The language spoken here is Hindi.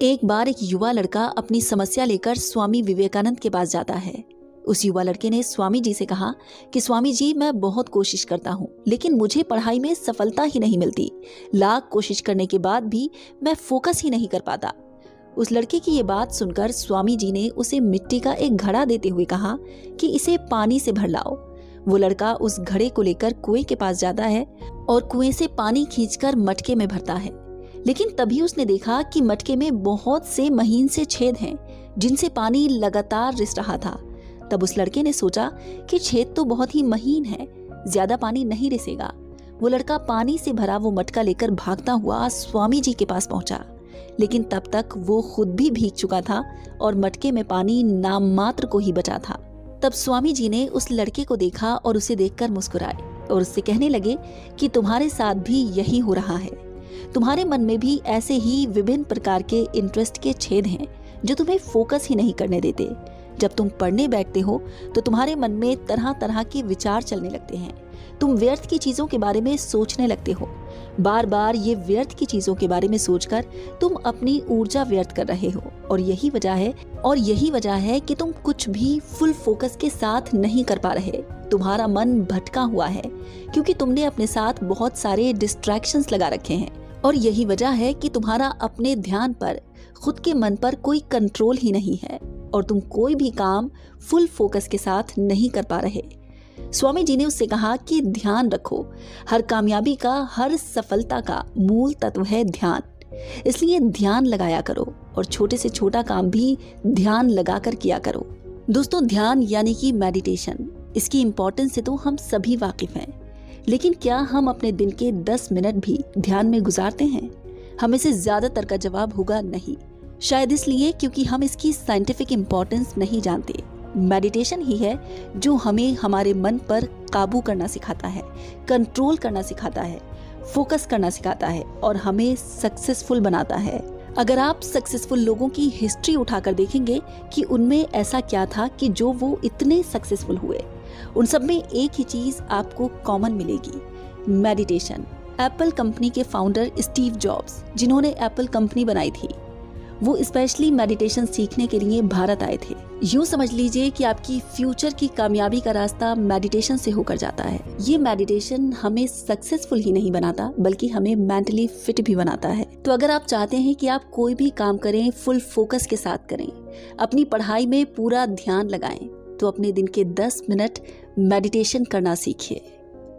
एक बार एक युवा लड़का अपनी समस्या लेकर स्वामी विवेकानंद के पास जाता है। उस युवा लड़के ने स्वामी जी से कहा कि स्वामी जी, मैं बहुत कोशिश करता हूँ लेकिन मुझे पढ़ाई में सफलता ही नहीं मिलती। लाख कोशिश करने के बाद भी मैं फोकस ही नहीं कर पाता। उस लड़के की ये बात सुनकर स्वामी जी ने उसे मिट्टी का एक घड़ा देते हुए कहा कि इसे पानी से भर लाओ। वो लड़का उस घड़े को लेकर कुएं के पास जाता है और कुएं से पानी खींचकर मटके में भरता है। लेकिन तभी उसने देखा कि मटके में बहुत से महीन से छेद हैं जिनसे पानी लगातार रिस रहा था। तब उस लड़के ने सोचा कि छेद तो बहुत ही महीन है, ज्यादा पानी नहीं रिसेगा। वो लड़का पानी से भरा वो मटका लेकर भागता हुआ स्वामी जी के पास पहुंचा, लेकिन तब तक वो खुद भी भीग चुका था और मटके में पानी नाम मात्र को ही बचा था। तब स्वामी जी ने उस लड़के को देखा और उसे देखकर मुस्कुराए और उससे कहने लगे कि तुम्हारे साथ भी यही हो रहा है। तुम्हारे मन में भी ऐसे ही विभिन्न प्रकार के इंटरेस्ट के छेद हैं जो तुम्हें फोकस ही नहीं करने देते। जब तुम पढ़ने बैठते हो तो तुम्हारे मन में तरह तरह के विचार चलने लगते हैं। तुम व्यर्थ की चीजों के बारे में सोचने लगते हो। बार बार ये व्यर्थ की चीजों के बारे में सोचकर तुम अपनी ऊर्जा व्यर्थ कर रहे हो और यही वजह है कि तुम कुछ भी फुल फोकस के साथ नहीं कर पा रहे। तुम्हारा मन भटका हुआ है क्योंकि तुमने अपने साथ बहुत सारे डिस्ट्रैक्शंस लगा रखे हैं और यही वजह है कि तुम्हारा अपने ध्यान पर, खुद के मन पर कोई कंट्रोल ही नहीं है और तुम कोई भी काम फुल फोकस के साथ नहीं कर पा रहे। स्वामी जी ने उससे कहा कि ध्यान रखो, हर कामयाबी का, हर सफलता का मूल तत्व है ध्यान। इसलिए ध्यान लगाया करो और छोटे से छोटा काम भी ध्यान लगाकर किया करो। दोस्तों, ध्यान यानी कि मेडिटेशन, इसकी इम्पोर्टेंस से तो हम सभी वाकिफ हैं, लेकिन क्या हम अपने दिन के 10 मिनट भी ध्यान में गुजारते हैं? हमें से ज्यादातर का जवाब होगा नहीं। शायद इसलिए क्योंकि हम इसकी साइंटिफिक इम्पोर्टेंस नहीं जानते। मेडिटेशन ही है जो हमें हमारे मन पर काबू करना सिखाता है, कंट्रोल करना सिखाता है, फोकस करना सिखाता है और हमें सक्सेसफुल बनाता है। अगर आप सक्सेसफुल लोगों की हिस्ट्री उठाकर देखेंगे कि उनमें ऐसा क्या था कि जो वो इतने सक्सेसफुल हुए, उन सब में एक ही चीज आपको कॉमन मिलेगी, मेडिटेशन। एप्पल कंपनी के फाउंडर स्टीव जॉब्स, जिन्होंने एप्पल कंपनी बनाई थी, वो स्पेशली मेडिटेशन सीखने के लिए भारत आए थे। यूं समझ लीजिए कि आपकी फ्यूचर की कामयाबी का रास्ता मेडिटेशन से होकर जाता है। ये मेडिटेशन हमें सक्सेसफुल ही नहीं बनाता बल्कि हमें मेंटली फिट भी बनाता है। तो अगर आप चाहते हैं कि आप कोई भी काम करें फुल फोकस के साथ करें, अपनी पढ़ाई में पूरा ध्यान लगाएं, तो अपने दिन के 10 मिनट मेडिटेशन करना सीखिए।